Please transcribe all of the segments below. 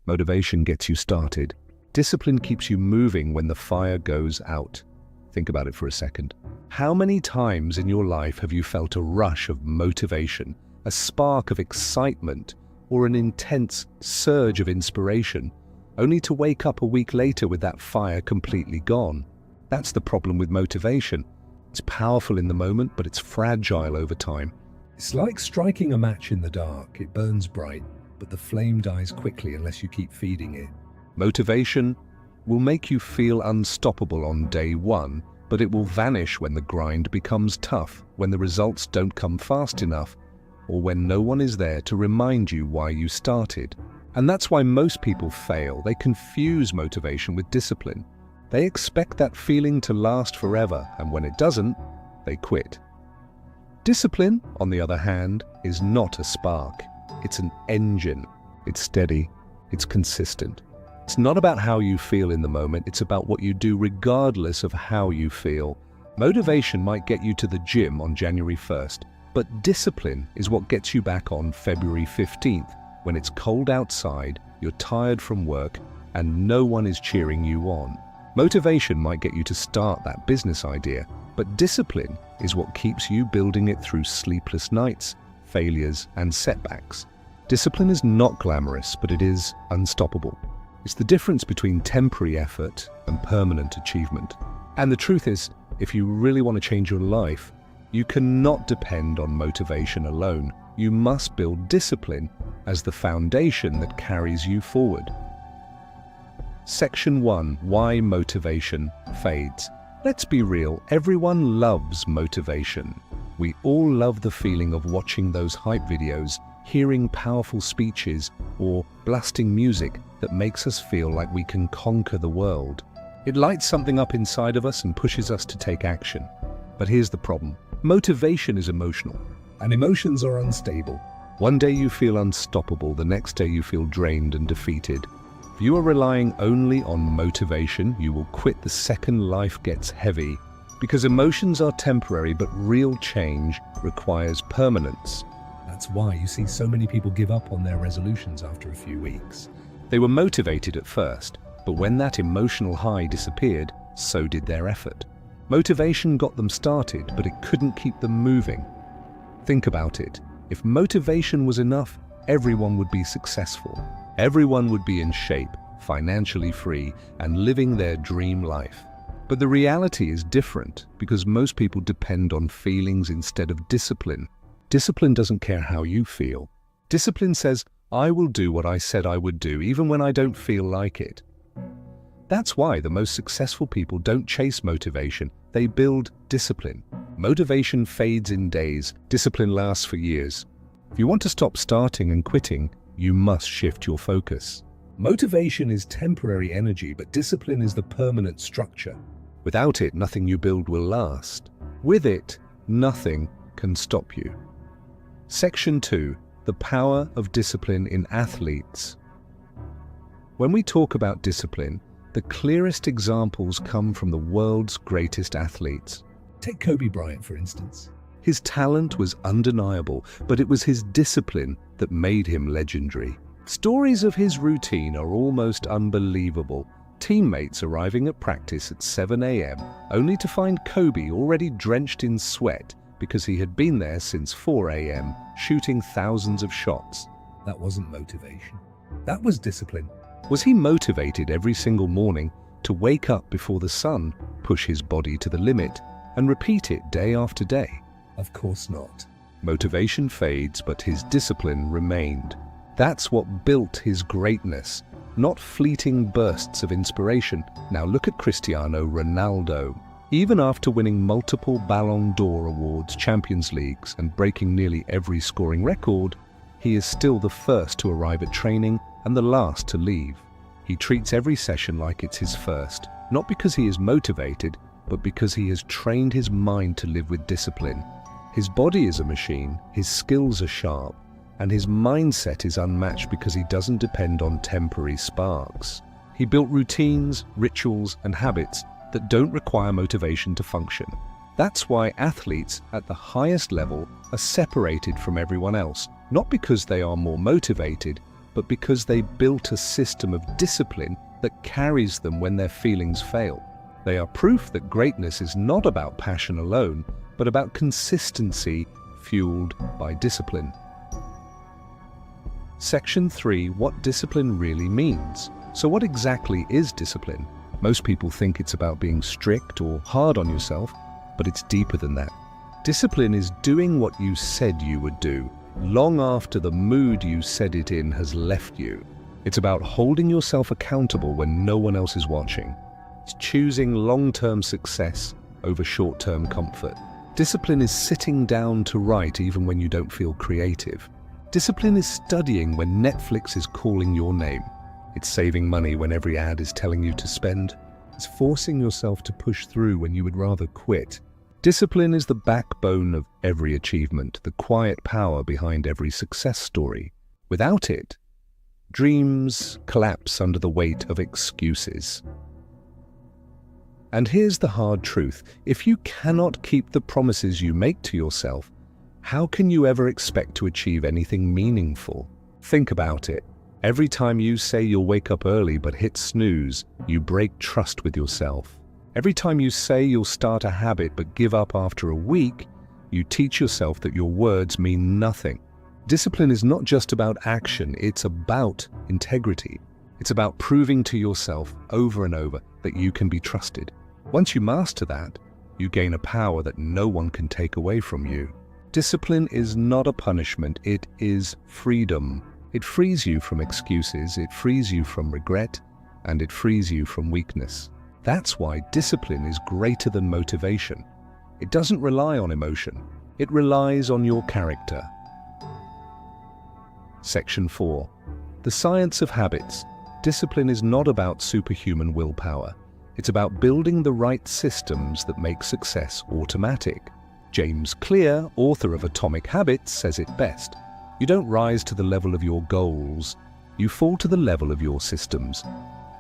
Motivation gets you started. Discipline keeps you moving when the fire goes out. Think about it for a second. How many times in your life have you felt a rush of motivation, a spark of excitement, or an intense surge of inspiration, only to wake up a week later with that fire completely gone? That's the problem with motivation. It's powerful in the moment, but it's fragile over time. It's like striking a match in the dark. It burns bright, but the flame dies quickly unless you keep feeding it. Motivation will make you feel unstoppable on day one, but it will vanish when the grind becomes tough, when the results don't come fast enough, or when no one is there to remind you why you started. And that's why most people fail. They confuse motivation with discipline. They expect that feeling to last forever, and when it doesn't, they quit. Discipline, on the other hand, is not a spark. It's an engine. It's steady. It's consistent. It's not about how you feel in the moment. It's about what you do regardless of how you feel. Motivation might get you to the gym on January 1st, but discipline is what gets you back on February 15th, when it's cold outside, you're tired from work, and no one is cheering you on. Motivation might get you to start that business idea, but discipline is what keeps you building it through sleepless nights, failures, and setbacks. Discipline is not glamorous, but it is unstoppable. It's the difference between temporary effort and permanent achievement. And the truth is, if you really want to change your life, you cannot depend on motivation alone. You must build discipline as the foundation that carries you forward. Section 1. Why motivation fades. Let's be real, everyone loves motivation. We all love the feeling of watching those hype videos, hearing powerful speeches, or blasting music that makes us feel like we can conquer the world. It lights something up inside of us and pushes us to take action. But here's the problem. Motivation is emotional, And emotions are unstable. One day you feel unstoppable, the next day you feel drained and defeated. If you are relying only on motivation, you will quit the second life gets heavy, because emotions are temporary, but real change requires permanence. That's why you see so many people give up on their resolutions after a few weeks. They were motivated at first, but when that emotional high disappeared, so did their effort. Motivation got them started, but it couldn't keep them moving. Think about it. If motivation was enough, everyone would be successful. Everyone would be in shape, financially free, and living their dream life. But the reality is different, because most people depend on feelings instead of discipline. Discipline doesn't care how you feel. Discipline says, I will do what I said I would do, even when I don't feel like it. That's why the most successful people don't chase motivation, they build discipline. Motivation fades in days, discipline lasts for years. If you want to stop starting and quitting, you must shift your focus. Motivation is temporary energy, but discipline is the permanent structure. Without it, nothing you build will last. With it, nothing can stop you. Section 2. The power of discipline in athletes. When we talk about discipline, the clearest examples come from the world's greatest athletes. Take Kobe Bryant, for instance. His talent was undeniable, but it was his discipline that made him legendary. Stories of his routine are almost unbelievable. Teammates arriving at practice at 7 a.m. only to find Kobe already drenched in sweat because he had been there since 4 a.m. shooting thousands of shots. That wasn't motivation. That was discipline. Was he motivated every single morning to wake up before the sun, push his body to the limit, and repeat it day after day? Of course not. Motivation fades, but his discipline remained. That's what built his greatness, not fleeting bursts of inspiration. Now look at Cristiano Ronaldo. Even after winning multiple Ballon d'Or awards, Champions Leagues, and breaking nearly every scoring record, he is still the first to arrive at training and the last to leave. He treats every session like it's his first, not because he is motivated, but because he has trained his mind to live with discipline. His body is a machine, his skills are sharp, and his mindset is unmatched because he doesn't depend on temporary sparks. He built routines, rituals, and habits that don't require motivation to function. That's why athletes at the highest level are separated from everyone else, not because they are more motivated, but because they built a system of discipline that carries them when their feelings fail. They are proof that greatness is not about passion alone, but about consistency fueled by discipline. Section 3. What discipline really means. So what exactly is discipline? Most people think it's about being strict or hard on yourself, but it's deeper than that. Discipline is doing what you said you would do, long after the mood you said it in has left you. It's about holding yourself accountable when no one else is watching. It's choosing long-term success over short-term comfort. Discipline is sitting down to write even when you don't feel creative. Discipline is studying when Netflix is calling your name. It's saving money when every ad is telling you to spend. It's forcing yourself to push through when you would rather quit. Discipline is the backbone of every achievement, the quiet power behind every success story. Without it, dreams collapse under the weight of excuses. And here's the hard truth. If you cannot keep the promises you make to yourself, how can you ever expect to achieve anything meaningful? Think about it. Every time you say you'll wake up early but hit snooze, you break trust with yourself. Every time you say you'll start a habit but give up after a week, you teach yourself that your words mean nothing. Discipline is not just about action, it's about integrity. It's about proving to yourself over and over that you can be trusted. Once you master that, you gain a power that no one can take away from you. Discipline is not a punishment, it is freedom. It frees you from excuses, it frees you from regret, and it frees you from weakness. That's why discipline is greater than motivation. It doesn't rely on emotion, it relies on your character. Section 4. The science of habits. Discipline is not about superhuman willpower. It's about building the right systems that make success automatic. James Clear, author of Atomic Habits, says it best. You don't rise to the level of your goals, you fall to the level of your systems.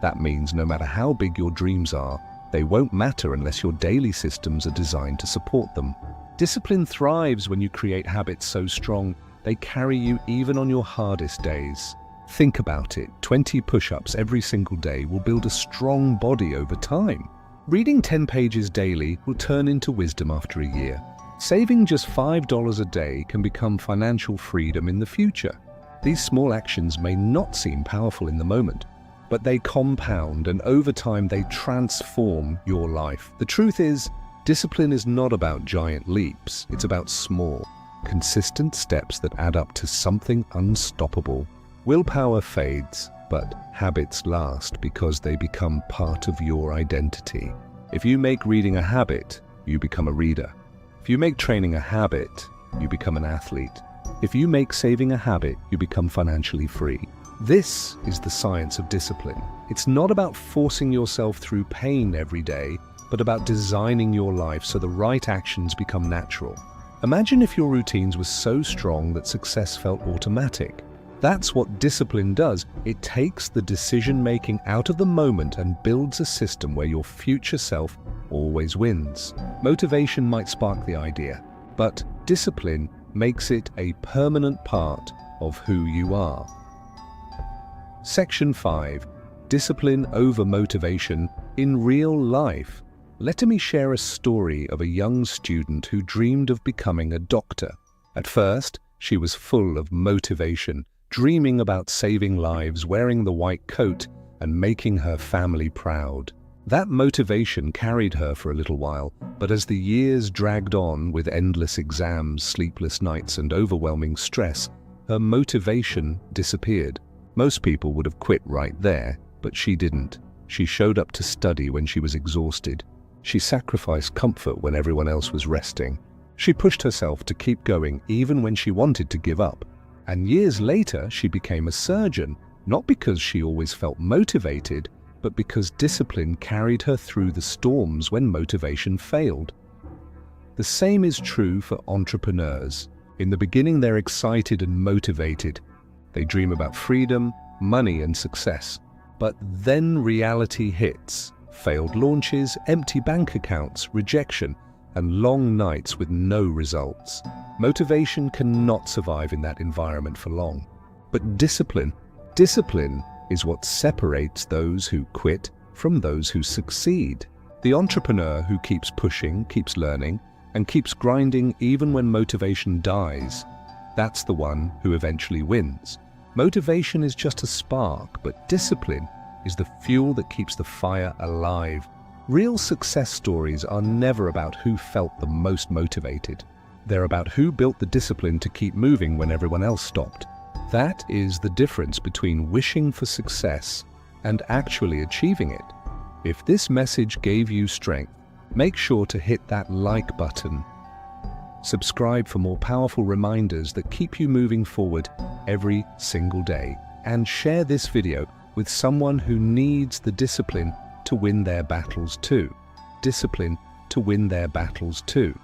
That means no matter how big your dreams are, they won't matter unless your daily systems are designed to support them. Discipline thrives when you create habits so strong they carry you even on your hardest days. Think about it, 20 push-ups every single day will build a strong body over time. Reading 10 pages daily will turn into wisdom after a year. Saving just $5 a day can become financial freedom in the future. These small actions may not seem powerful in the moment, but they compound and over time they transform your life. The truth is, discipline is not about giant leaps, it's about small, consistent steps that add up to something unstoppable. Willpower fades, but habits last because they become part of your identity. If you make reading a habit, you become a reader. If you make training a habit, you become an athlete. If you make saving a habit, you become financially free. This is the science of discipline. It's not about forcing yourself through pain every day, but about designing your life so the right actions become natural. Imagine if your routines were so strong that success felt automatic. That's what discipline does. It takes the decision-making out of the moment and builds a system where your future self always wins. Motivation might spark the idea, but discipline makes it a permanent part of who you are. Section 5. Discipline over motivation in real life. Let me share a story of a young student who dreamed of becoming a doctor. At first, she was full of motivation, dreaming about saving lives, wearing the white coat, and making her family proud. That motivation carried her for a little while, but as the years dragged on with endless exams, sleepless nights, and overwhelming stress, her motivation disappeared. Most people would have quit right there, but she didn't. She showed up to study when she was exhausted. She sacrificed comfort when everyone else was resting. She pushed herself to keep going even when she wanted to give up. And years later, she became a surgeon, not because she always felt motivated, but because discipline carried her through the storms when motivation failed. The same is true for entrepreneurs. In the beginning, they're excited and motivated. They dream about freedom, money, and success. But then reality hits. Failed launches, empty bank accounts, rejection, and long nights with no results. Motivation cannot survive in that environment for long. But discipline, Discipline is what separates those who quit from those who succeed. The entrepreneur who keeps pushing, keeps learning, and keeps grinding even when motivation dies, that's the one who eventually wins. Motivation is just a spark, but discipline is the fuel that keeps the fire alive. Real success stories are never about who felt the most motivated. They're about who built the discipline to keep moving when everyone else stopped. That is the difference between wishing for success and actually achieving it. If this message gave you strength, make sure to hit that like button. Subscribe for more powerful reminders that keep you moving forward every single day. And share this video with someone who needs the discipline to win their battles too. Discipline to win their battles too.